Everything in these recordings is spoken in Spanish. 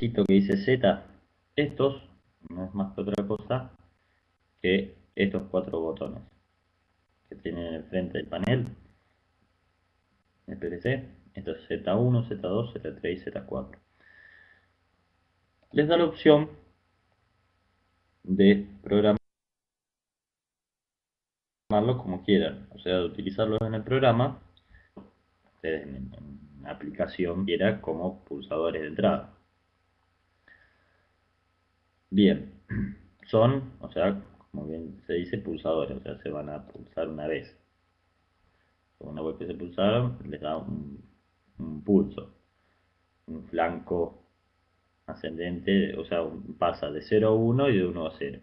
que dice Z, estos no es más que otra cosa que estos 4 botones que tienen en el frente del panel, el PLC. Esto es Z1, Z2, Z3 y Z4. Les da la opción de programarlo como quieran, o sea, de utilizarlos en el programa, en la aplicación quiera como pulsadores de entrada. Bien, son, o sea, como bien se dice, pulsadores, o sea, se van a pulsar una vez. Una vez que se pulsaron, les da un pulso, un flanco ascendente, o sea, pasa de 0 a 1 y de 1 a 0.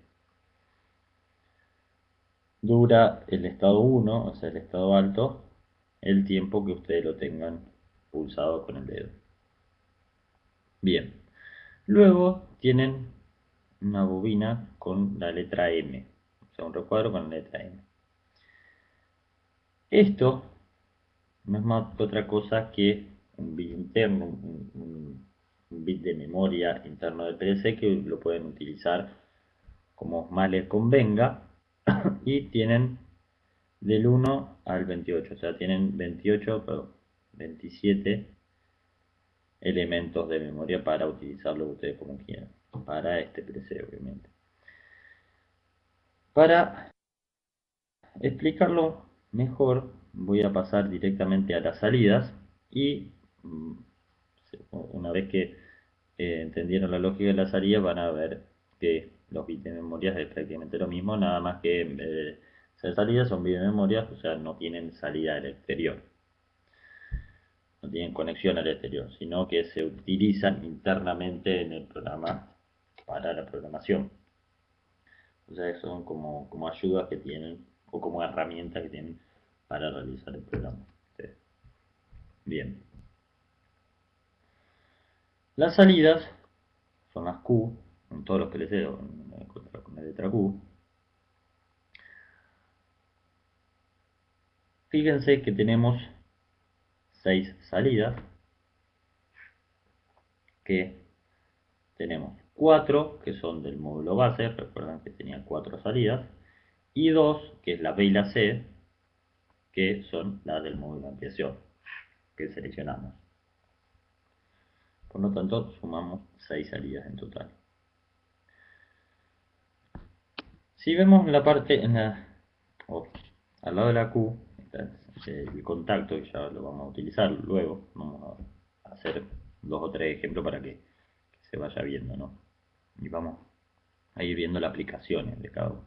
Dura el estado 1, o sea, el estado alto, el tiempo que ustedes lo tengan pulsado con el dedo. Bien, luego tienen una bobina con la letra M, o sea, un recuadro con la letra M. Esto no es más que otra cosa que un bit interno, un bit de memoria interno del PLC que lo pueden utilizar como más les convenga y tienen del 1 al 28, o sea, tienen 27 elementos de memoria para utilizarlo ustedes como quieran, para este PLC obviamente. Para explicarlo mejor, voy a pasar directamente a las salidas y una vez que entendieron la lógica de las salidas, van a ver que los bits de memoria es prácticamente lo mismo, nada más que en vez de ser salidas son bits de memoria, o sea, no tienen salida al exterior, no tienen conexión al exterior, sino que se utilizan internamente en el programa para la programación. O sea, son como ayudas que tienen o como herramientas que tienen para realizar el programa. Sí. Bien. Las salidas son las Q, en todos los PLC con la letra Q. Fíjense que tenemos 6 salidas, que tenemos 4 que son del módulo base, recuerdan que tenía 4 salidas, y 2 que es la B y la C, que son las del módulo de ampliación, que seleccionamos. Por lo tanto, sumamos 6 salidas en total. Si vemos la parte, al lado de la Q, está el contacto, que ya lo vamos a utilizar luego, vamos a hacer 2 o 3 ejemplos para que se vaya viendo, ¿no? Y vamos a ir viendo las aplicaciones de cada uno.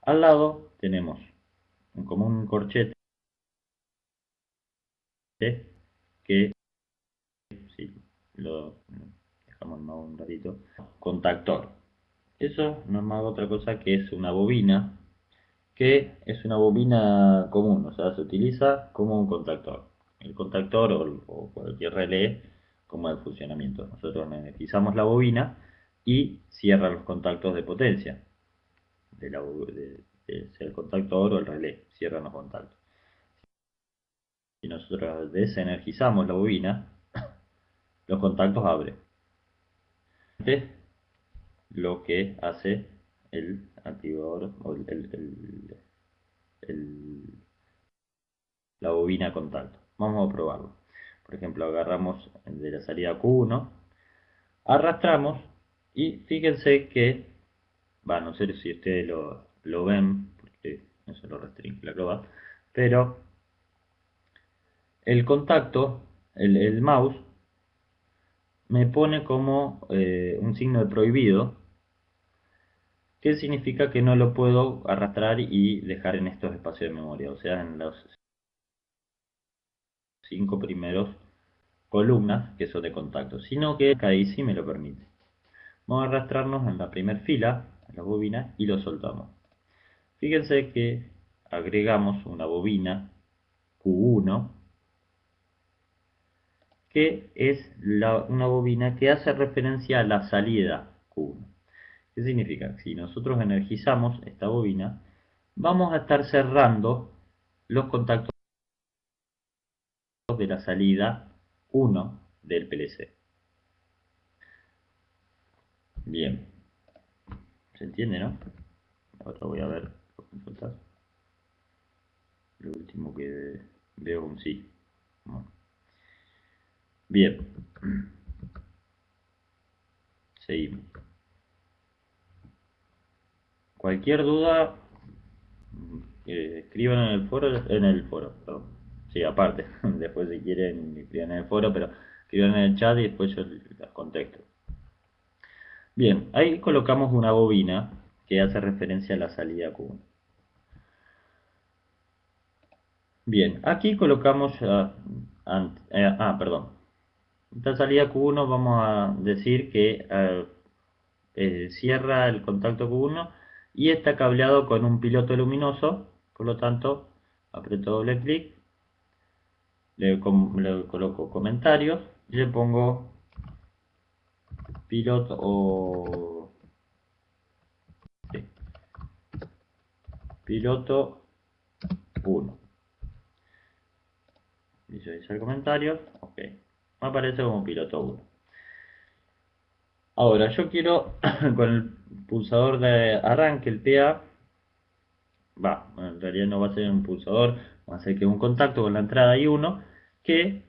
Al lado tenemos como un corchete que, si lo dejamos un ratito, contactor. Eso no es más otra cosa que es una bobina, que es una bobina común, o sea, se utiliza como un contactor. El contactor o cualquier relé como de funcionamiento. Nosotros energizamos la bobina y cierra los contactos de potencia. Sea el contactor o el relé, cierran los contactos. Si nosotros desenergizamos la bobina, los contactos abren. Lo que hace el activador o la bobina contacto. Vamos a probarlo. Por ejemplo, agarramos de la salida Q1, arrastramos y fíjense que, no sé si ustedes lo ven, porque no se lo restringe la cloa, pero el contacto, el mouse, me pone como un signo de prohibido, que significa que no lo puedo arrastrar y dejar en estos espacios de memoria, o sea, en los 5 primeros columnas que son de contacto, sino que acá sí me lo permite. Vamos a arrastrarnos en la primera fila, en la bobina, y lo soltamos. Fíjense que agregamos una bobina Q1, que es una bobina que hace referencia a la salida Q1. ¿Qué significa? Si nosotros energizamos esta bobina, vamos a estar cerrando los contactos de la salida 1 del PLC. Bien, ¿se entiende, no? Ahora voy a ver los consultas. Lo último que veo un sí. Bueno. Bien, seguimos. Cualquier duda, escriban en el foro, perdón. Sí, aparte, después si quieren escriban en el foro, pero escriban en el chat y después yo las contesto. Bien, ahí colocamos una bobina que hace referencia a la salida Q1. Bien, aquí colocamos, perdón, esta salida Q1 vamos a decir que cierra el contacto Q1 y está cableado con un piloto luminoso, por lo tanto aprieto doble clic, le coloco comentarios y le pongo piloto o sí, piloto 1. Visualizar comentarios, ok, me aparece como piloto 1. Ahora yo quiero con el pulsador de arranque, el PA, en realidad no va a ser un pulsador, va a ser que un contacto con la entrada I1 que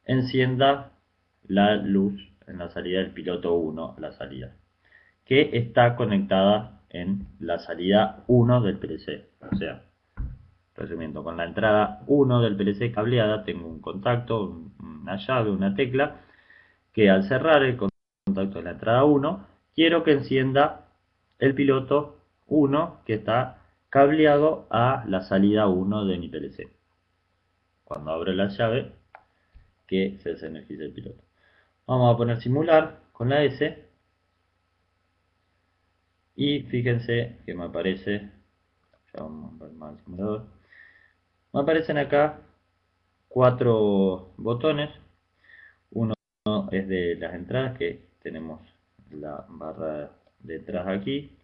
encienda la luz en la salida del piloto 1, la salida, que está conectada en la salida 1 del PLC. O sea, resumiendo, con la entrada 1 del PLC cableada tengo un contacto, una llave, una tecla, que al cerrar el contacto de la entrada 1, quiero que encienda el piloto 1 que está cableado a la salida 1 de mi PLC. Cuando abro la llave, que se desenergice el piloto. Vamos a poner simular con la S. Y fíjense que me aparece, ya vamos a ver más el simulador, me aparecen acá 4 botones. Uno es de las entradas, que tenemos la barra detrás aquí.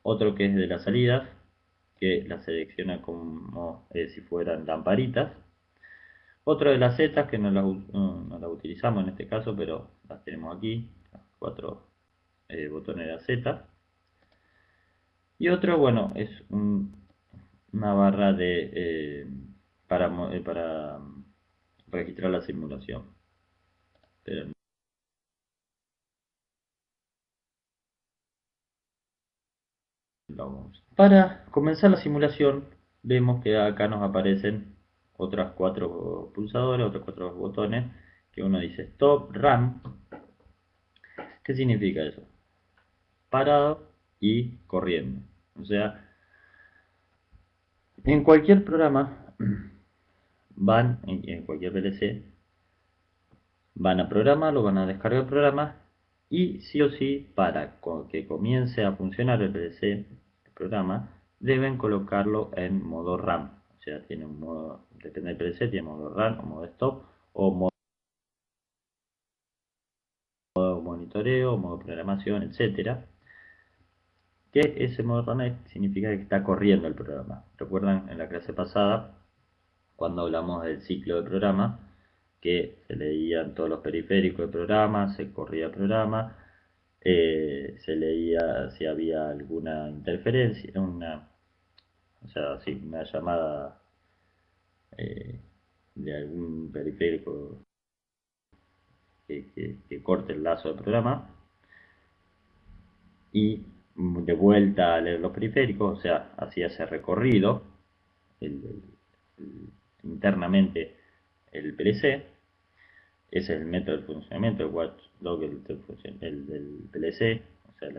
Otro que es de las salidas, que la selecciona como si fueran lamparitas. Otro de las setas, que no las utilizamos en este caso, pero las tenemos aquí, las 4 botones de la seta. Y otro, bueno, es una barra para registrar la simulación. Pero para comenzar la simulación, vemos que acá nos aparecen otras 4 pulsadores, otros 4 botones, que uno dice Stop, Run. ¿Qué significa eso? Parado y corriendo. O sea, en cualquier programa en cualquier PLC, van a programarlo, van a descargar el programa y sí o sí, para que comience a funcionar el PLC, el programa, deben colocarlo en modo RAM. O sea, tiene un modo, depende del PLC, tiene modo RAM o modo stop o modo monitoreo, modo programación, etcétera. Que ese modo RAM significa que está corriendo el programa. ¿Recuerdan en la clase pasada, cuando hablamos del ciclo de programa, que se leían todos los periféricos del programa, se corría el programa, se leía si había alguna interferencia, o sea, sí, una llamada eh, de algún periférico que corte el lazo del programa, y de vuelta a leer los periféricos, o sea, hacía ese recorrido internamente el PLC. Ese es el método de funcionamiento, el watchdog, del PLC, o sea,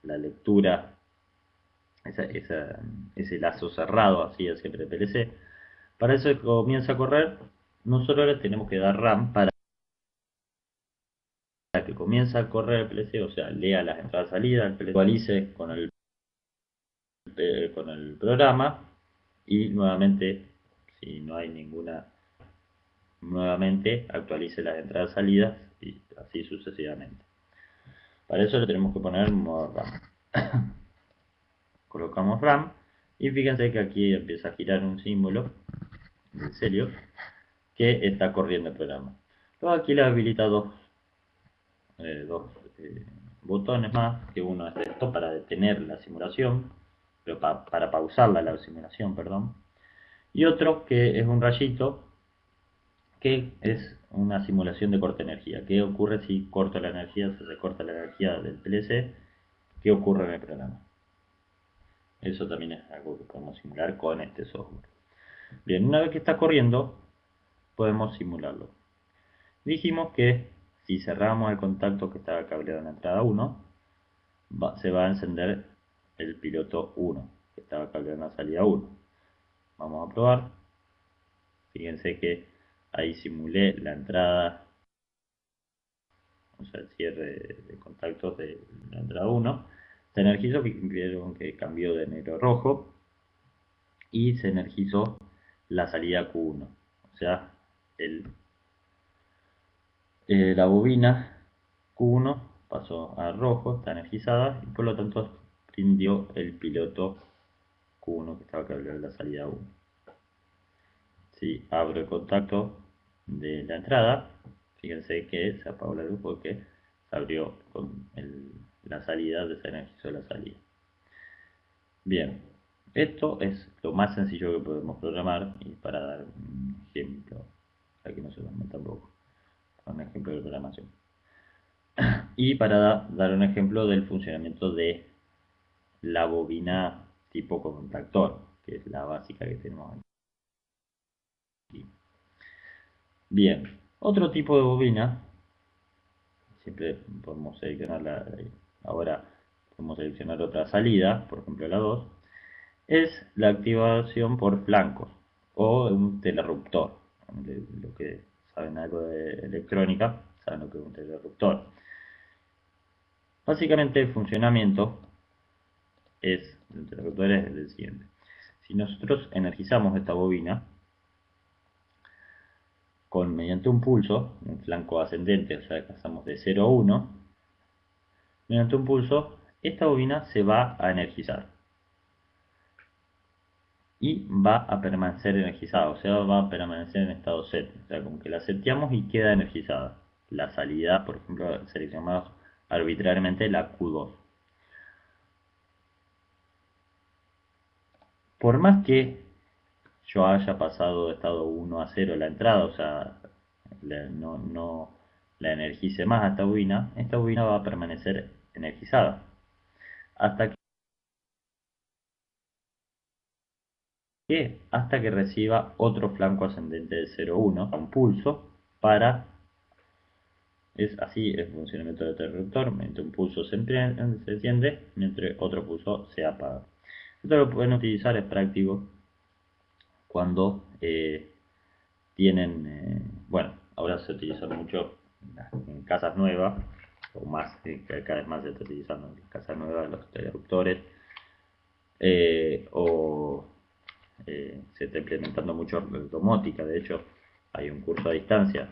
la lectura, ese lazo cerrado, así es siempre el PLC. Para eso que comienza a correr, nosotros le tenemos que dar RAM para que comience a correr el PLC, o sea, lea las entradas y salidas, el PLC actualice con el programa y nuevamente, si no hay ninguna, nuevamente actualice las entradas y salidas y así sucesivamente. Para eso le tenemos que poner modo RAM. Colocamos RAM y fíjense que aquí empieza a girar un símbolo del Celio que está corriendo el programa. Luego aquí le habilita dos botones más, que uno es esto para detener la simulación, pero para pausarla la simulación, perdón. Y otro que es un rayito, que es una simulación de corte de energía. ¿Qué ocurre si corto la energía, si se corta la energía del PLC? ¿Qué ocurre en el programa? Eso también es algo que podemos simular con este software. Bien, una vez que está corriendo, podemos simularlo. Dijimos que si cerramos el contacto que estaba cableado en la entrada 1, se va a encender el piloto 1, que estaba cableado en la salida 1. Vamos a probar. Fíjense que ahí simulé la entrada, o sea, el cierre de contactos de la entrada 1. Se energizó, vieron que cambió de negro a rojo, y se energizó la salida Q1. O sea, la bobina Q1 pasó a rojo, está energizada, y por lo tanto prendió el piloto Q1 que estaba cableado en la salida 1. Si abro el contacto de la entrada, fíjense que se apagó la luz porque se abrió con la salida, desenergizó la salida. Bien, esto es lo más sencillo que podemos programar, y para dar un ejemplo, para que no se nos meta tampoco, un ejemplo de programación. Y para dar un ejemplo del funcionamiento de la bobina tipo contactor, que es la básica que tenemos aquí. Bien, otro tipo de bobina, siempre podemos seleccionarla, ahora podemos seleccionar otra salida, por ejemplo la 2, es la activación por flancos o un telerruptor. Lo que saben algo de electrónica saben lo que es un telerruptor. Básicamente el funcionamiento del telerruptor es el siguiente. Si nosotros energizamos esta bobina mediante un pulso, un flanco ascendente, o sea, pasamos de 0 a 1, mediante un pulso, esta bobina se va a energizar y va a permanecer energizada, o sea, va a permanecer en estado set, o sea, como que la seteamos y queda energizada. La salida, por ejemplo, seleccionamos arbitrariamente la Q2. Por más que yo haya pasado de estado 1 a 0 la entrada, o sea, no la energice más a esta bobina va a permanecer energizada hasta hasta que reciba otro flanco ascendente de 0,1, un pulso, es así el funcionamiento del interruptor. Mientras un pulso se enciende, mientras otro pulso se apaga. Esto lo pueden utilizar, es práctico cuando tienen, bueno, ahora se utiliza mucho en casas nuevas, o más, cada vez más se está utilizando en casas nuevas los interruptores, o se está implementando mucho domótica. De hecho, hay un curso a distancia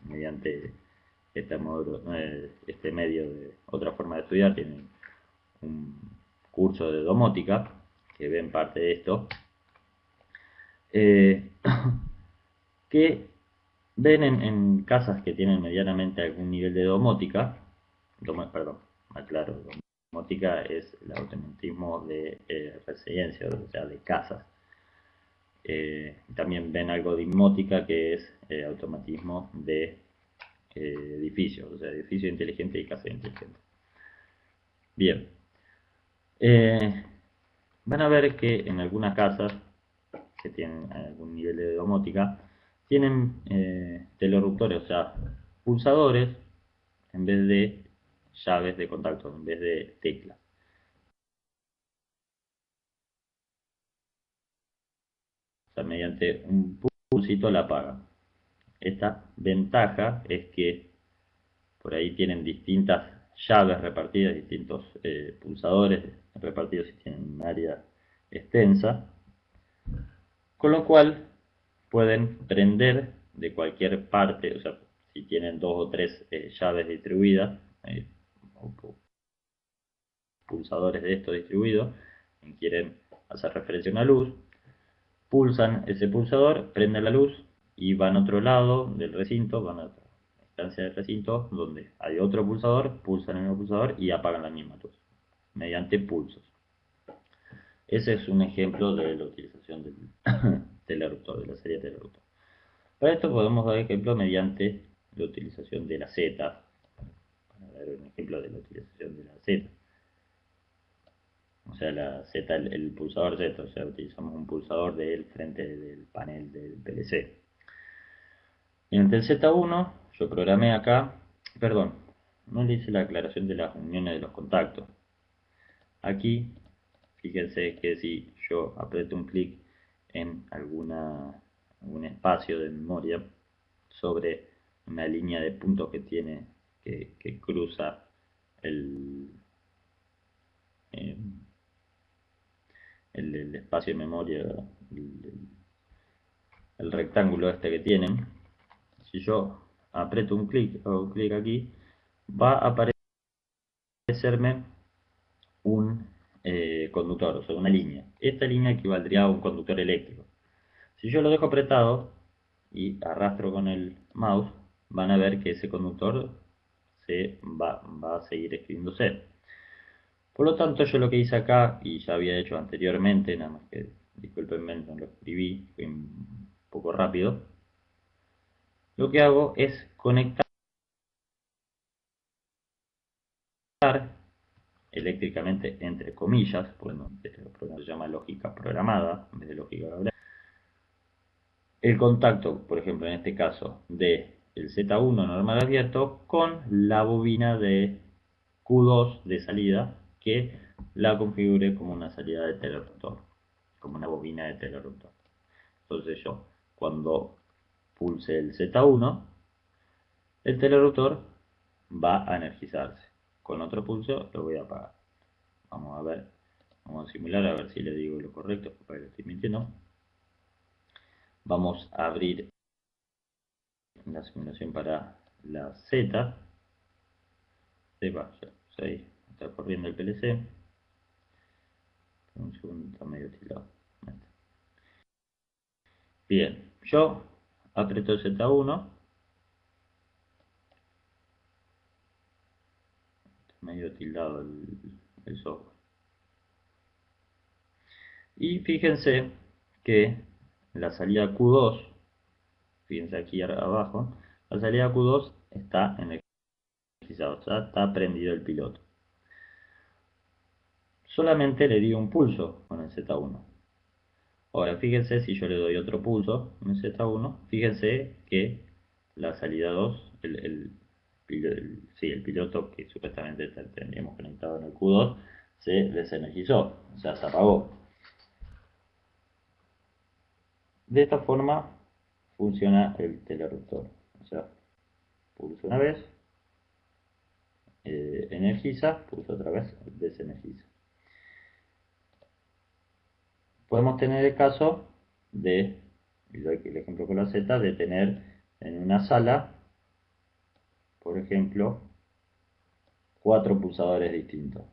mediante este medio de otra forma de estudiar. Tienen un curso de domótica que ven parte de esto, eh, que ven en casas que tienen medianamente algún nivel de domótica. Perdón, aclaro, domótica es el automatismo de residencia, o sea, de casas. También ven algo de inmótica, que es automatismo de edificios, o sea, edificio inteligente y casa inteligente. Bien, eh, van a ver que en algunas casas que tienen algún nivel de domótica, tienen telerruptores, o sea, pulsadores en vez de llaves de contacto, en vez de teclas. O sea, mediante un pulsito la apaga. Esta ventaja es que por ahí tienen distintas llaves repartidas, distintos pulsadores repartidos si tienen un área extensa, con lo cual pueden prender de cualquier parte, o sea, si tienen dos o tres llaves distribuidas, o pulsadores de esto distribuidos, y quieren hacer referencia a una luz, pulsan ese pulsador, prende la luz, y van a otro lado del recinto, van a otra instancia del recinto donde hay otro pulsador, pulsan el mismo pulsador y apagan la misma luz mediante pulsos. Ese es un ejemplo de la utilización del teleruptor, de la serie teleruptor. Para esto podemos dar ejemplo mediante la utilización de la Z. Para dar un ejemplo de la utilización de la Z. O sea, la Z, el pulsador Z, o sea, utilizamos un pulsador del frente del panel del PLC. Mediante el Z1, yo programé acá, perdón, no le hice la aclaración de las uniones de los contactos. Aquí, fíjense que si yo aprieto un clic en algún espacio de memoria sobre una línea de puntos que tiene, que cruza el, eh, el espacio de memoria, el rectángulo este que tienen, si yo aprieto un clic o clic aquí, va a aparecerme un conductor, o sea, una línea. Esta línea equivaldría a un conductor eléctrico. Si yo lo dejo apretado y arrastro con el mouse, van a ver que ese conductor va a seguir escribiéndose. Por lo tanto, yo lo que hice acá, y ya había hecho anteriormente, nada más que, disculpenme, no lo escribí, fui un poco rápido, lo que hago es conectar eléctricamente, entre comillas, bueno, se llama lógica programada en vez de lógica laboral, el contacto, por ejemplo, en este caso, de el Z1 normal abierto con la bobina de Q2 de salida que la configure como una salida de teleruptor, como una bobina de teleruptor. Entonces yo, cuando pulse el Z1, el teleruptor va a energizarse. Con otro pulso lo voy a apagar. Vamos a ver, vamos a simular a ver si le digo lo correcto, porque lo estoy mintiendo. Vamos a abrir la simulación para la Z. Ahí está corriendo el PLC. Un segundo, está medio tilado. Bien, yo aprieto el Z1. Está medio tildado el software. Y fíjense que la salida Q2, fíjense aquí abajo, la salida Q2 está energizado, está prendido el piloto. Solamente le di un pulso con el Z1. Ahora fíjense si yo le doy otro pulso con el Z1, fíjense que la salida 2, el piloto que supuestamente tendríamos conectado en el Q2, se desenergizó, o sea, se apagó. De esta forma funciona el teleruptor. O sea, pulso una vez, energiza, pulso otra vez, desenergiza. Podemos tener el caso de, el ejemplo con la Z, de tener en una sala, por ejemplo, 4 pulsadores distintos.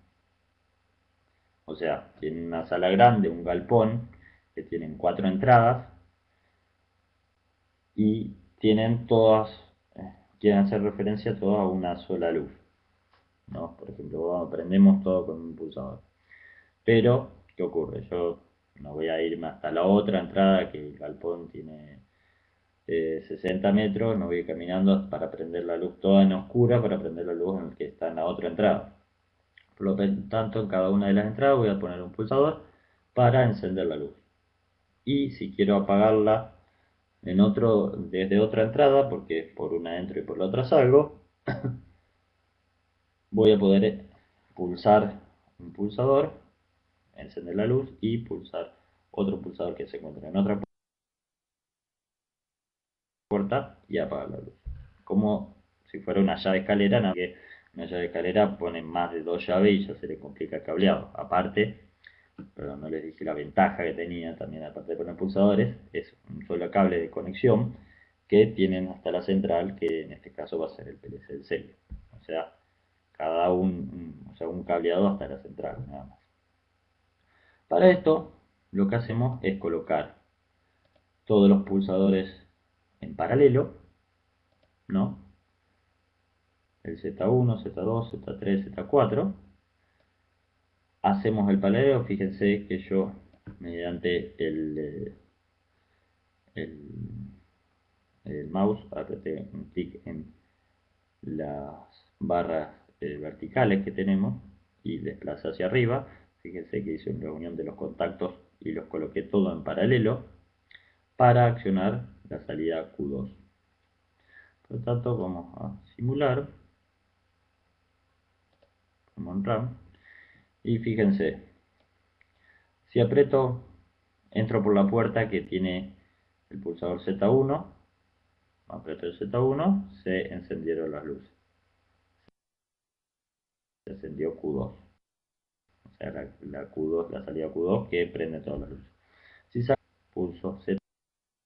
O sea, tienen una sala grande, un galpón, que tienen 4 entradas y tienen todas, quieren hacer referencia todas a una sola luz. ¿No? Por ejemplo, prendemos todo con un pulsador. Pero, ¿qué ocurre? Yo no voy a irme hasta la otra entrada, que el galpón tiene 60 metros, no voy a ir caminando para prender la luz toda en oscura, para prender la luz en el que está en la otra entrada. Por lo tanto, en cada una de las entradas voy a poner un pulsador para encender la luz. Y si quiero apagarla desde otra entrada, porque por una entro y por la otra salgo, voy a poder pulsar un pulsador, encender la luz y pulsar otro pulsador que se encuentra en otra puerta y apagar la luz. Como si fuera una llave escalera, nada que una llave escalera pone más de 2 llaves y ya se le complica el cableado. Aparte, perdón, no les dije la ventaja que tenía también, aparte de poner pulsadores, es un solo cable de conexión que tienen hasta la central, que en este caso va a ser el PLC del serie. O sea, un cableado hasta la central, nada más. Para esto, lo que hacemos es colocar todos los pulsadores en paralelo, ¿no? El Z1, Z2, Z3, Z4. Hacemos el paralelo, fíjense que yo, mediante el, el mouse, apreté un clic en las barras verticales que tenemos y desplacé hacia arriba. Fíjense que hice una unión de los contactos y los coloqué todo en paralelo para accionar la salida Q2. Por lo tanto, vamos a simular como en RAM. Y fíjense, si aprieto, entro por la puerta que tiene el pulsador Z1, aprieto el Z1, se encendieron las luces. Se encendió Q2. O sea, la Q2, la salida Q2 que prende todas las luces. Si saco, pulso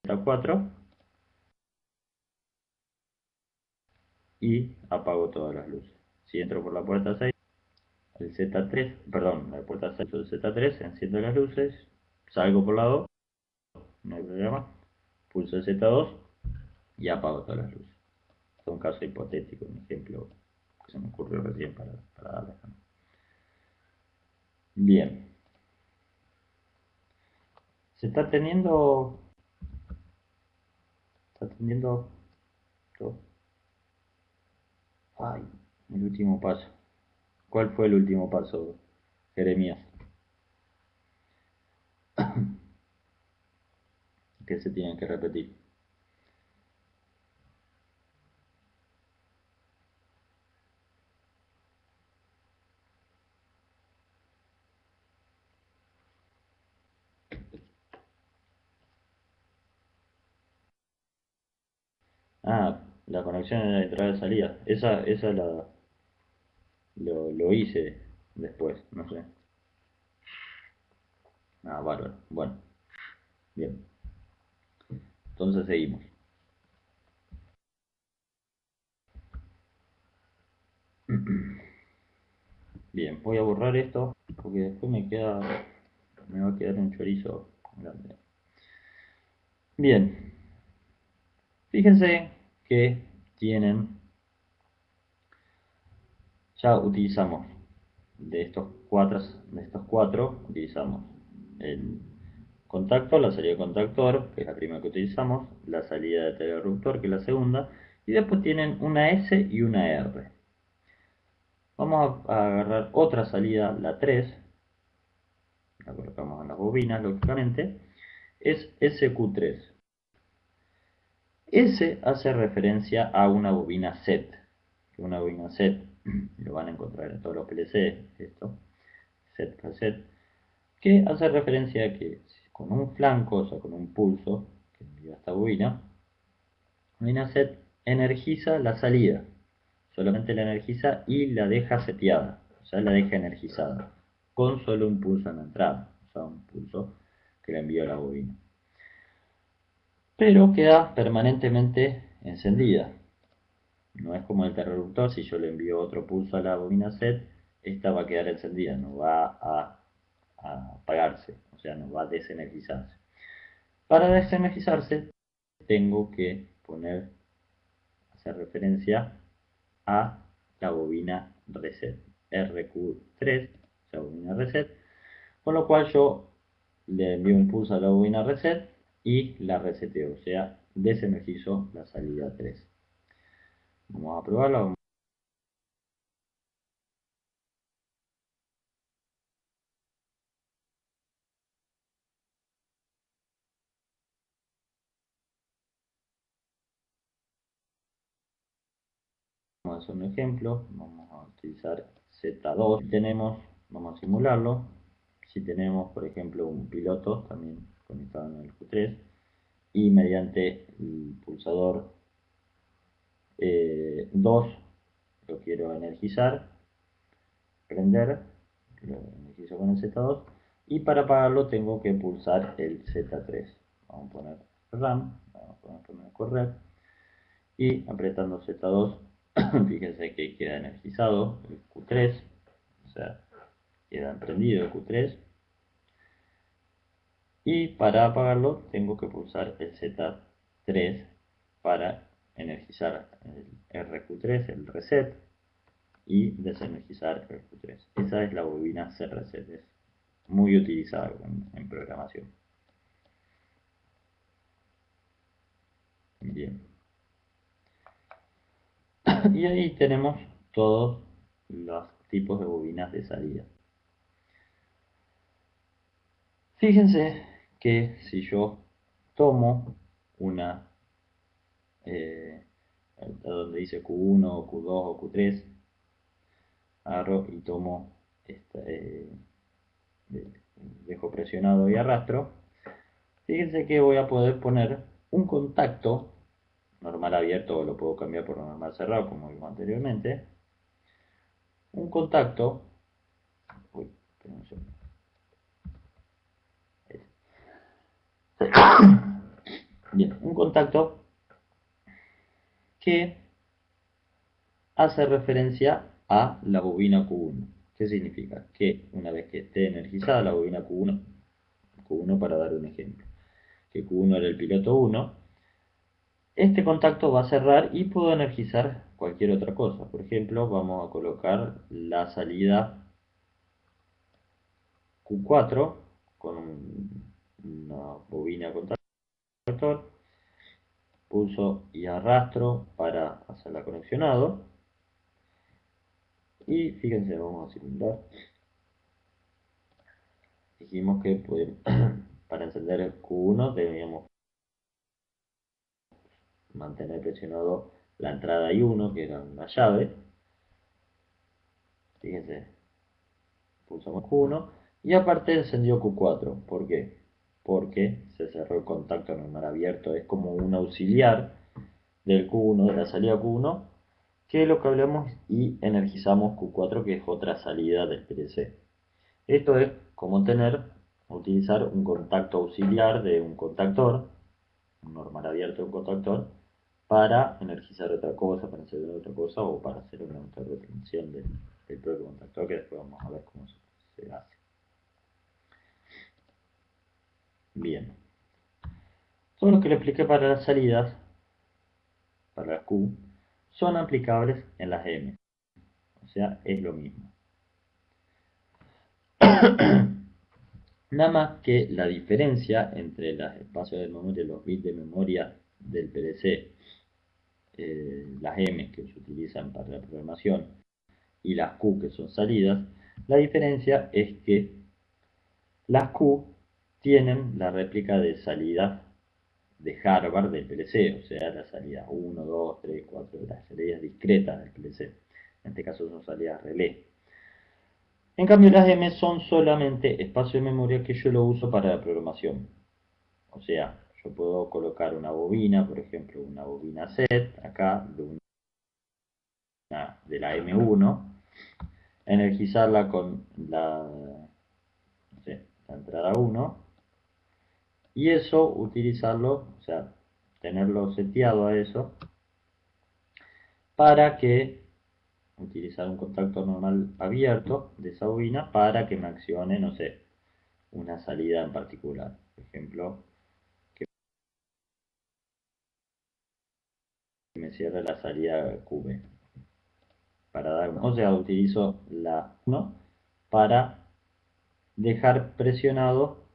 Z4 y apago todas las luces. Si entro por la puerta 6, el Z3, perdón, la puerta 6, el Z3, enciendo las luces, salgo por la 2, no hay problema, pulso el Z2 y apago todas las luces. Es un caso hipotético, un ejemplo que se me ocurrió recién para darle. Bien, se está teniendo todo. Ay, el último paso. ¿Cuál fue el último paso, Jeremías? Que se tienen que repetir. Ah, la conexión de la entrada y salida. Esa lo hice después, no sé. Ah, bárbaro. Bueno, bien. Entonces seguimos. Bien, voy a borrar esto porque después me va a quedar un chorizo grande. Bien, fíjense que tienen, ya utilizamos de estos cuatro utilizamos el contacto, la salida de contactor, que es la primera que utilizamos, la salida de interruptor, que es la segunda, y después tienen una S y una R. Vamos a agarrar otra salida, la 3, la colocamos en las bobinas, lógicamente, es SQ3. S hace referencia a una bobina set, que una bobina set, lo van a encontrar en todos los PLC, esto, set cassette, que hace referencia a que con un flanco, o sea, con un pulso que envía esta bobina set energiza la salida, solamente la energiza y la deja seteada, o sea, la deja energizada, con solo un pulso en la entrada, o sea, un pulso que le envió la bobina. Pero queda permanentemente encendida. No es como el interruptor, si yo le envío otro pulso a la bobina set, esta va a quedar encendida, no va a apagarse, o sea, no va a desenergizarse. Para desenergizarse, tengo que hacer referencia a la bobina reset, RQ3, la bobina reset, con lo cual yo le envío un pulso a la bobina reset y la reseteo, o sea, desenergizo la salida 3. Vamos a probarlo. Vamos a hacer un ejemplo, vamos a utilizar Z2, vamos a simularlo, si tenemos por ejemplo un piloto también conectado en el Q3 y mediante el pulsador 2 lo quiero energizar, prender, lo energizo con el Z2 y para apagarlo tengo que pulsar el Z3. Vamos a poner RAM, vamos a poner correr y apretando Z2 fíjense que queda energizado el Q3, o sea, queda prendido el Q3 y para apagarlo tengo que pulsar el Z3 para energizar el RQ3, el reset, y desenergizar el RQ3. Esa es la bobina set reset, es muy utilizada en programación. Bien. Y ahí tenemos todos los tipos de bobinas de salida. Fíjense que si yo tomo una, donde dice Q1, Q2 o Q3, agarro y tomo esta, dejo presionado y arrastro. Fíjense que voy a poder poner un contacto normal abierto, o lo puedo cambiar por normal cerrado como vimos anteriormente. Un contacto, uy, bien, un contacto que hace referencia a la bobina Q1. ¿Qué significa? Que una vez que esté energizada la bobina Q1 para dar un ejemplo, que Q1 era el piloto 1, este contacto va a cerrar y puedo energizar cualquier otra cosa. Por ejemplo, vamos a colocar la salida Q4 con una bobina contactor, pulso y arrastro para hacer la conexionado. Y fíjense, vamos a simular. Dijimos que para encender el Q1 debíamos mantener presionado la entrada I1, que era una llave. Fíjense, pulsamos Q1 y aparte encendió Q4. ¿Por qué? Porque se cerró el contacto normal abierto. Es como un auxiliar del Q1, de la salida Q1, que lo que hablamos y energizamos Q4, que es otra salida del PLC. Esto es como utilizar un contacto auxiliar de un contactor, un normal abierto de un contactor, para energizar otra cosa, para encender otra cosa o para hacer una retención del propio contactor, que después vamos a ver cómo se hace. Bien. Todo lo que le expliqué para las salidas, para las Q, son aplicables en las M. O sea, es lo mismo. Nada más que la diferencia entre los espacios de memoria, los bits de memoria del PLC, las M que se utilizan para la programación y las Q que son salidas, la diferencia es que las Q tienen la réplica de salida de Harvard del PLC, o sea, la salida 1, 2, 3, 4, las salidas discretas del PLC. En este caso son salidas relé. En cambio, las M son solamente espacio de memoria que yo lo uso para la programación. O sea, yo puedo colocar una bobina, por ejemplo, una bobina set, acá, de la M1, energizarla con no sé, la entrada 1, y eso utilizarlo, o sea, tenerlo seteado a eso, para que utilizar un contacto normal abierto de esa bobina para que me accione, no sé, una salida en particular. Por ejemplo, que me cierre la salida QB. Para dar o sea, utilizo la 1 para dejar presionado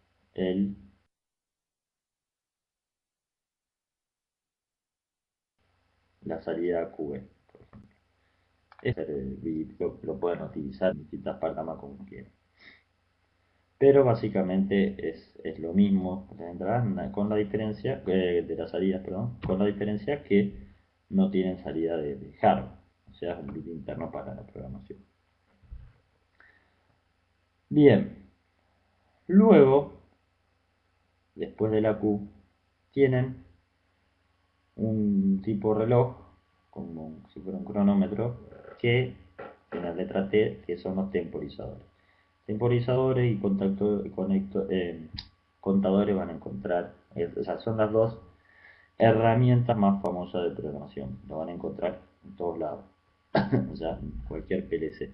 la salida QB, por ejemplo. Lo pueden utilizar en distintas paradas como quieran. Pero básicamente es lo mismo las entradas con la diferencia de las salidas, perdón, con la diferencia que no tienen salida de hardware, o sea, es un bit interno para la programación. Bien, luego, después de la Q, tienen un tipo reloj, como si fuera un cronómetro, que tiene la letra T, que son los temporizadores. Temporizadores y contadores van a encontrar, o sea, son las dos herramientas más famosas de programación. Lo van a encontrar en todos lados, o sea, en cualquier PLC.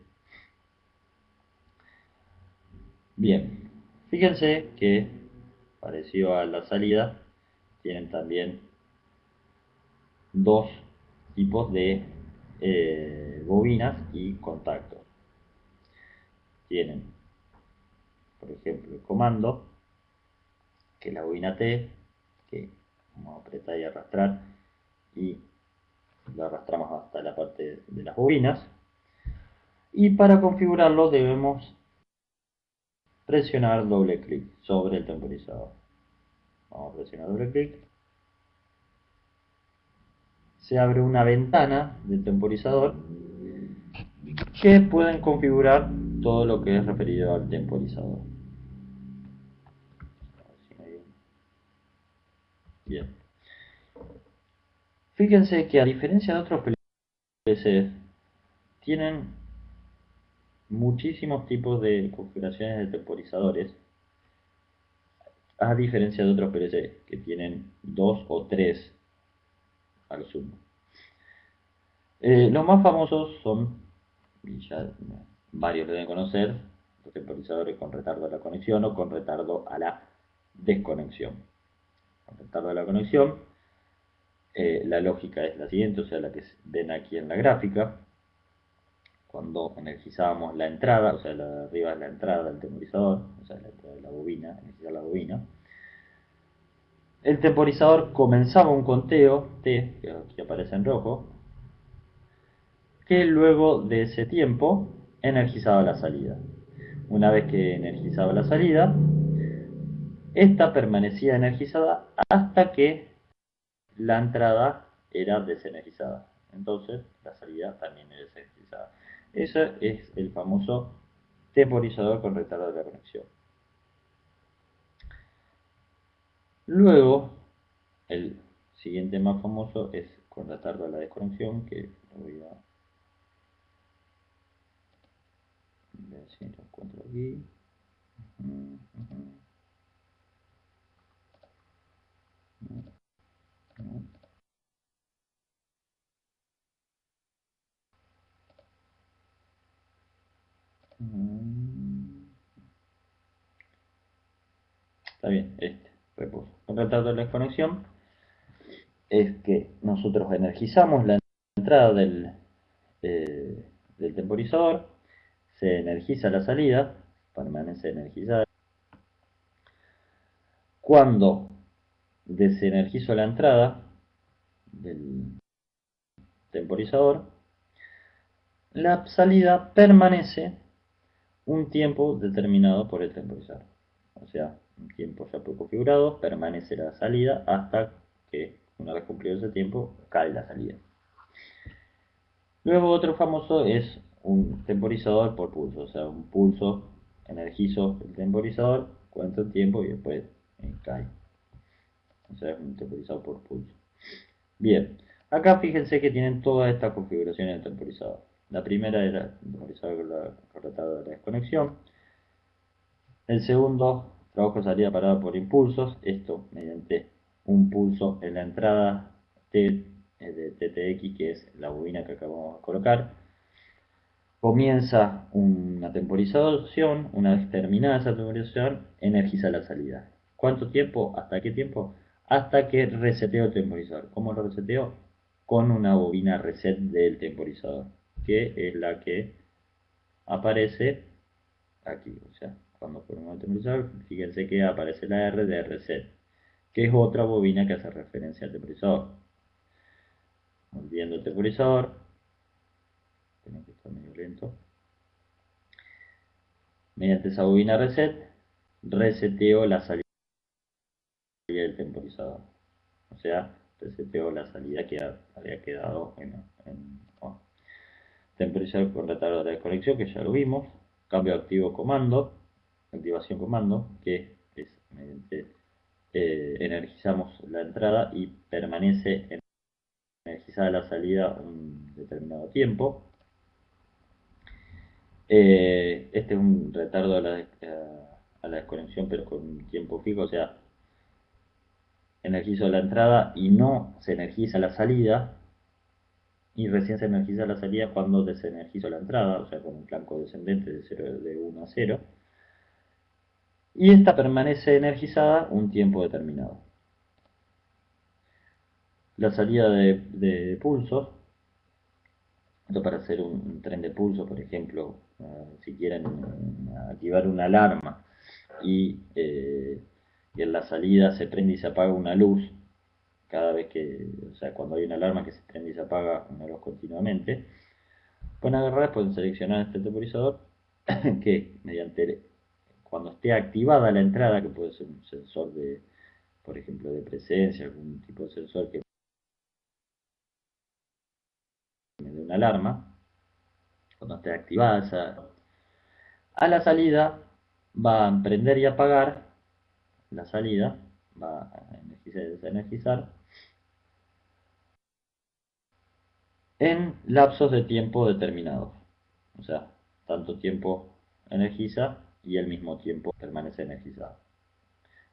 Bien, fíjense que, parecido a la salida, tienen también dos tipos de bobinas y contactos. Tienen, por ejemplo, el comando, que es la bobina T, que vamos a apretar y arrastrar, y lo arrastramos hasta la parte de las bobinas. Y para configurarlo debemos presionar doble clic sobre el temporizador. Vamos a presionar doble clic. Se abre una ventana del temporizador que pueden configurar todo lo que es referido al temporizador. Bien. Fíjense que a diferencia de otros PLCs, tienen muchísimos tipos de configuraciones de temporizadores, a diferencia de otros PLC que tienen dos o tres al sumo. Los más famosos son, y ya varios lo deben conocer, los temporizadores con retardo a la conexión o con retardo a la desconexión. Con retardo a la conexión, la lógica es la siguiente, o sea, la que ven aquí en la gráfica. Cuando energizábamos la entrada, o sea, la de arriba es la entrada del temporizador, o sea, la entrada de la bobina, energizar la bobina. El temporizador comenzaba un conteo T, que aquí aparece en rojo, que luego de ese tiempo energizaba la salida. Una vez que energizaba la salida, esta permanecía energizada hasta que la entrada era desenergizada. Entonces la salida también es desenergizada. Ese es el famoso temporizador con retardo de la conexión. Luego, el siguiente más famoso es con retardo a la desconexión, que lo voy a ver si lo encuentro aquí. Está bien, este reposo. Con retardo de la desconexión es que nosotros energizamos la entrada del temporizador, se energiza la salida, permanece energizada. Cuando desenergizo la entrada del temporizador, la salida permanece un tiempo determinado por el temporizador. O sea, un tiempo ya preconfigurado, permanece la salida hasta que, una vez cumplido ese tiempo, cae la salida. Luego otro famoso es un temporizador por pulso, o sea, un pulso, energizo el temporizador, cuento el tiempo y después cae. O sea, es un temporizador por pulso. Bien, acá fíjense que tienen todas estas configuraciones del temporizador. La primera era el temporizador con retardo de la desconexión. El segundo, trabajo salida parada por impulsos, esto mediante un pulso en la entrada de TTX, que es la bobina que acabamos de colocar. Comienza una temporización, una vez terminada esa temporización, energiza la salida. ¿Cuánto tiempo? ¿Hasta qué tiempo? Hasta que reseteo el temporizador. ¿Cómo lo reseteo? Con una bobina reset del temporizador, que es la que aparece aquí. O sea, cuando ponemos el temporizador, fíjense que aparece la R de reset, que es otra bobina que hace referencia al temporizador. Volviendo el temporizador, tiene que estar medio lento. Mediante esa bobina reset, reseteo la salida del temporizador. O sea, reseteo la salida que había quedado en temporizador con retardo de desconexión, que ya lo vimos. Cambio activo comando, activación comando, que es mediante energizamos la entrada y permanece energizada la salida un determinado tiempo. Este es un retardo a la desconexión, pero con un tiempo fijo, o sea, energizo la entrada y no se energiza la salida, y recién se energiza la salida cuando desenergizo la entrada, o sea, con un flanco descendente de 1 a 0, y esta permanece energizada un tiempo determinado. la salida de pulsos. Esto para hacer un tren de pulso, por ejemplo, si quieren activar una alarma y en la salida se prende y se apaga una luz, cada vez que, o sea, cuando hay una alarma que se prende y se apaga una luz continuamente, pueden agarrar, pueden seleccionar este temporizador que mediante, cuando esté activada la entrada, que puede ser un sensor de, por ejemplo, de presencia, algún tipo de sensor que me dé una alarma, cuando esté activada a la salida va a prender y apagar la salida, va a energizar y desenergizar en lapsos de tiempo determinados. O sea, tanto tiempo energiza y al mismo tiempo permanece energizado.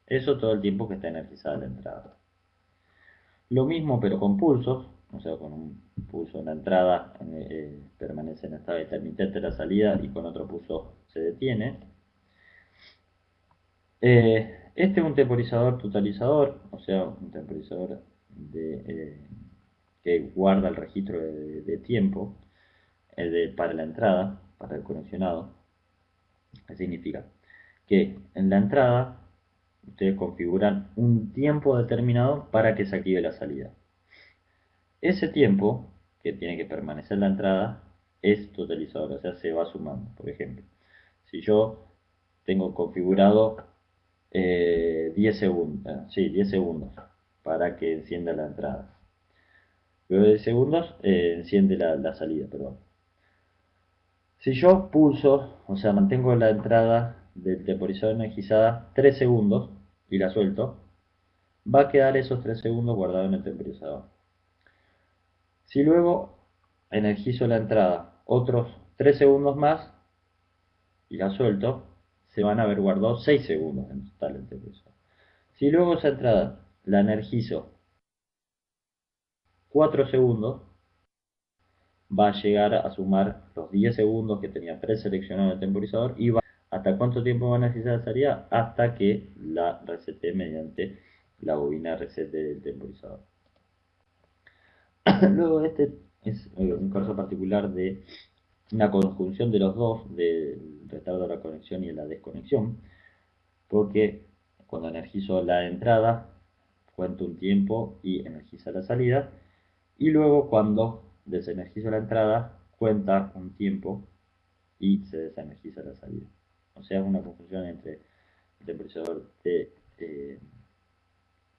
Eso todo el tiempo que está energizada la entrada. Lo mismo pero con pulsos, o sea, con un pulso en la entrada permanece en estado intermitente la salida y con otro pulso se detiene. Este es un temporizador totalizador, o sea, un temporizador que guarda el registro de tiempo para la entrada, para el conexionado. ¿Qué significa? Que en la entrada ustedes configuran un tiempo determinado para que se active la salida. Ese tiempo que tiene que permanecer en la entrada es totalizador, o sea, se va sumando. Por ejemplo, si yo tengo configurado 10 segundos, sí, 10 segundos para que encienda la entrada. Luego de segundos enciende la salida, perdón. Si yo pulso, o sea, mantengo la entrada del temporizador energizada 3 segundos y la suelto, va a quedar esos 3 segundos guardados en el temporizador. Si luego energizo la entrada otros 3 segundos más y la suelto, se van a haber guardado 6 segundos en total el temporizador. Si luego esa entrada la energizo 4 segundos, va a llegar a sumar los 10 segundos que tenía preseleccionado el temporizador y va hasta cuánto tiempo va a necesitar salida hasta que la resete mediante la bobina reset del temporizador. Luego este es un caso particular de una conjunción de los dos, del retardo de la conexión y de la desconexión, porque cuando energizo la entrada cuento un tiempo y energiza la salida, y luego cuando desenergizo la entrada cuenta un tiempo y se desenergiza la salida. O sea, es una confusión entre el temporizador de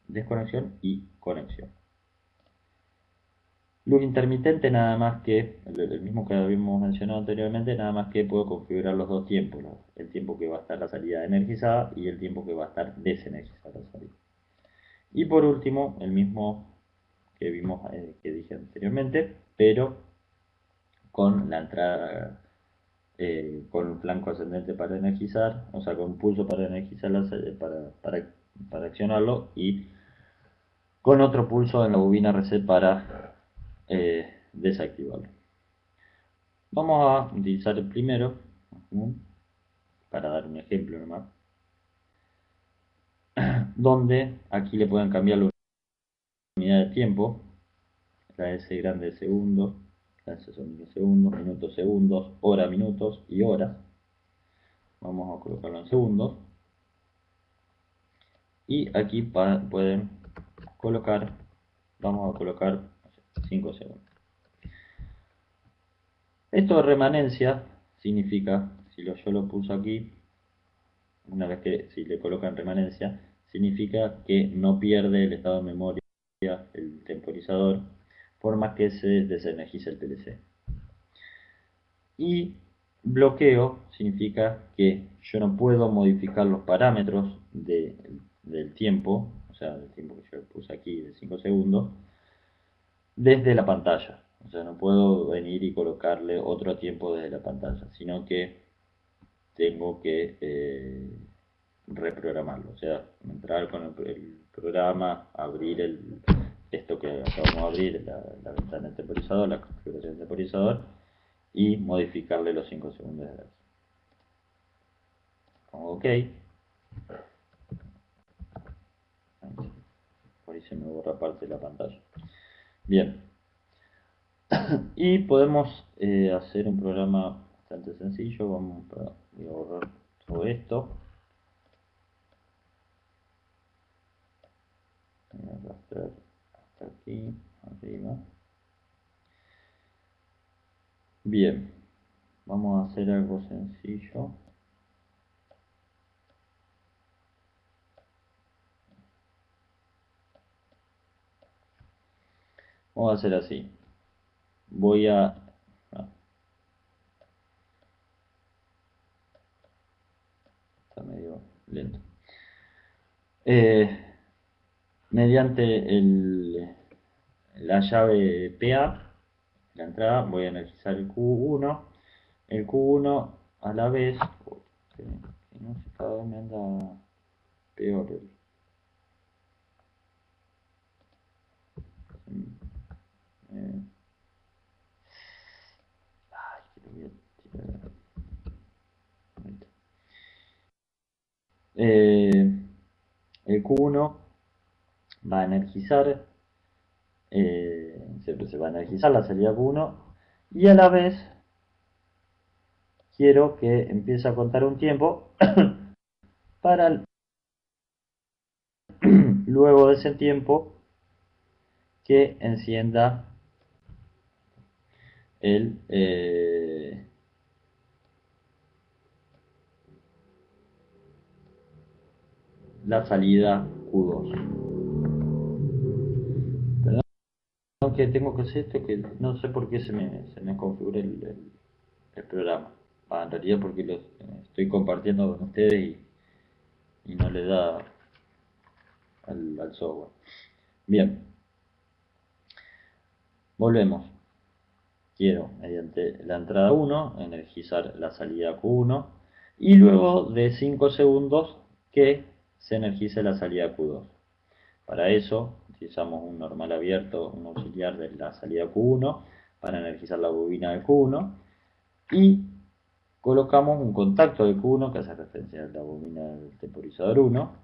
desconexión y conexión. Luz intermitente nada más que, el mismo que habíamos mencionado anteriormente, nada más que puedo configurar los dos tiempos, ¿no? El tiempo que va a estar la salida energizada y el tiempo que va a estar desenergizada la salida. Y por último, el mismo que vimos, que dije anteriormente, pero con la entrada, con un flanco ascendente para energizar, o sea, con un pulso para energizar para accionarlo y con otro pulso en la bobina reset para desactivarlo. Vamos a utilizar el primero, para dar un ejemplo nomás, donde aquí le pueden cambiar la unidad de tiempo, la S grande de segundos, la S son milisegundos, minutos segundos, hora minutos y horas. Vamos a colocarlo en segundos. Y aquí pueden colocar, vamos a colocar 5 segundos. Esto de remanencia significa, si yo lo pulso aquí, una vez que si le colocan remanencia, significa que no pierde el estado de memoria el temporizador por más que se desenergice el PLC. Y bloqueo significa que yo no puedo modificar los parámetros del tiempo, o sea, del tiempo que yo puse aquí de 5 segundos, desde la pantalla. O sea, no puedo venir y colocarle otro tiempo desde la pantalla, sino que tengo que reprogramarlo. O sea, entrar con el programa, abrir esto que acabamos de abrir, la ventana del temporizador, la configuración del temporizador, y modificarle los 5 segundos de edad. OK. y se me borra parte de la pantalla. Bien. Y podemos hacer un programa bastante sencillo. Voy a borrar todo esto. Voy a arrastrar hasta aquí, arriba. Bien, vamos a hacer algo sencillo. Vamos a hacer así. Voy a... está medio lento. Mediante la llave PA, la entrada, voy a energizar el Q1. El Q1 a la vez... que no sé, cada vez me anda peor eh, ay, que lo voy a tirar. El Q1 va a energizar, se va a energizar la salida Q1 y a la vez quiero que empiece a contar un tiempo para luego de ese tiempo que encienda la salida Q2. Perdón que tengo que hacer esto, que no sé por qué se me configura el programa. En realidad porque lo estoy compartiendo con ustedes y no le da al software. Bien, volvemos. Quiero, mediante la entrada 1, energizar la salida Q1 y luego de 5 segundos que se energice la salida Q2. Para eso utilizamos un normal abierto, un auxiliar de la salida Q1 para energizar la bobina de Q1 y colocamos un contacto de Q1 que hace referencia a la bobina del temporizador 1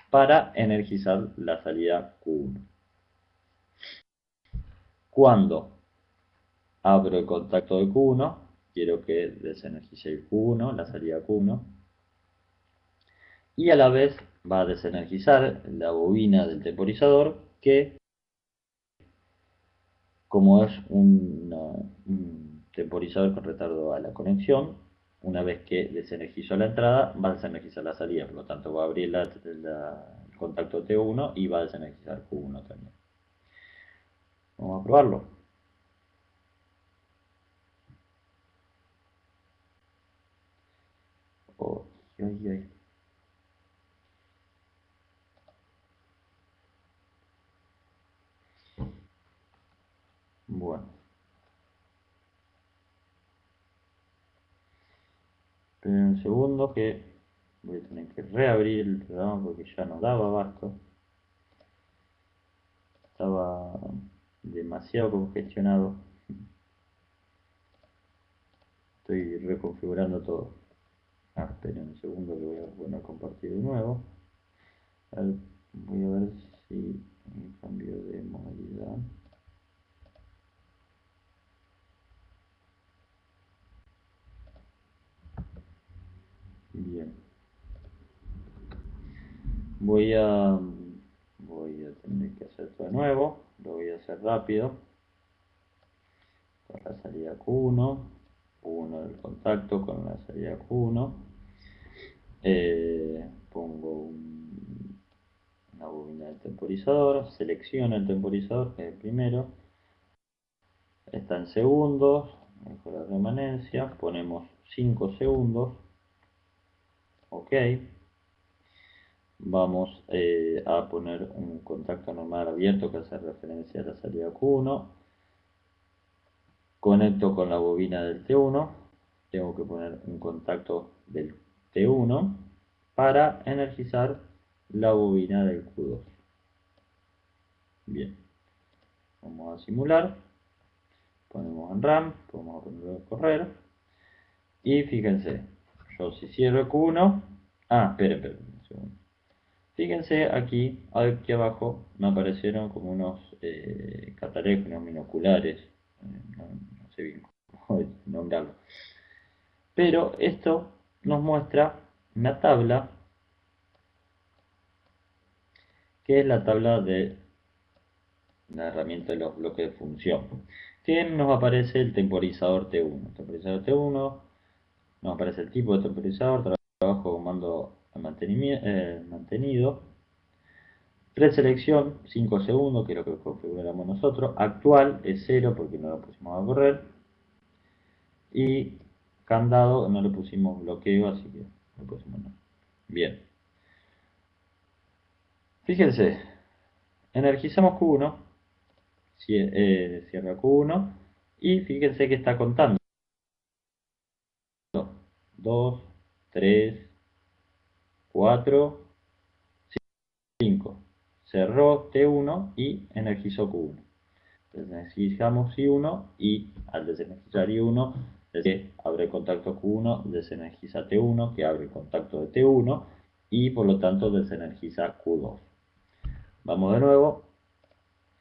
para energizar la salida Q1. Cuando abro el contacto de Q1, quiero que desenergice el Q1, la salida Q1, y a la vez va a desenergizar la bobina del temporizador que, como es un temporizador con retardo a la conexión, una vez que desenergizó la entrada, va a desenergizar la salida, por lo tanto va a abrir el contacto T1 y va a desenergizar Q1 también. Vamos a probarlo. Oh, ay, ay. Bueno. Esperen un segundo que voy a tener que reabrir el programa porque ya no daba abasto. Estaba demasiado congestionado. Estoy reconfigurando todo. Esperen un segundo que voy a compartir de nuevo. Voy a ver si cambio de modalidad. Bien. Voy a tener que hacer todo de nuevo. Lo voy a hacer rápido. Con la salida Q1. Q1 del contacto con la salida Q1. Pongo una bobina del temporizador, selecciono el temporizador, que es el primero, está en segundos, mejora remanencia, ponemos 5 segundos, ok, vamos a poner un contacto normal abierto que hace referencia a la salida Q1, conecto con la bobina del T1, tengo que poner un contacto del T1 para energizar la bobina del Q2. Bien, vamos a simular, ponemos en RAM, vamos a ponerlo a correr y fíjense, yo si cierro Q1, esperen un segundo, Fíjense aquí abajo me aparecieron como unos catalejos, unos binoculares, no sé bien cómo nombrarlo. Pero esto nos muestra una tabla, que es la tabla de la herramienta de los bloques de función. Que nos aparece el temporizador T1. El temporizador T1, nos aparece el tipo de temporizador, trabajo con mando mantenido. Preselección, 5 segundos, que es lo que configuramos nosotros. Actual es 0 porque no lo pusimos a correr. Y candado no le pusimos bloqueo, así que no pusimos nada. Bien. Fíjense, energizamos Q1, cierra Q1 y fíjense que está contando. 2, 3, 4, 5. Cerró T1 y energizó Q1. Desenergizamos I1 y al desenergizar I1 abre el contacto Q1, desenergiza T1 que abre el contacto de T1 y por lo tanto desenergiza Q2. Vamos de nuevo,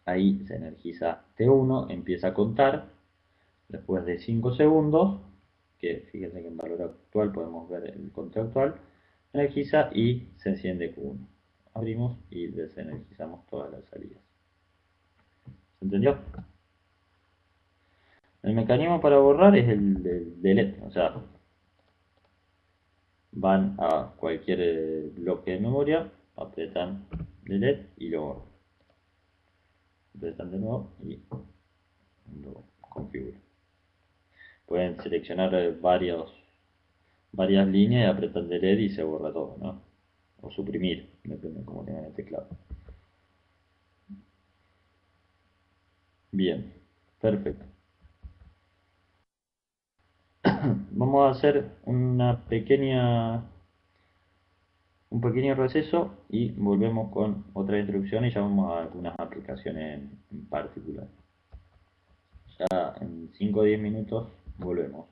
ahí se energiza T1, empieza a contar, después de 5 segundos, que fíjense que en valor actual podemos ver el conteo actual, energiza y se enciende Q1. Abrimos y desenergizamos todas las salidas. ¿Se entendió? El mecanismo para borrar es el del delete, o sea, van a cualquier bloque de memoria, apretan delete y lo borran. Apretan de nuevo y lo configuran. Pueden seleccionar varias líneas y apretar delete y se borra todo, ¿no? O suprimir, depende de cómo tengan el teclado. Bien, perfecto. Vamos a hacer un pequeño receso y volvemos con otra introducción y ya vamos a algunas aplicaciones en particular. Ya en 5 o 10 minutos volvemos.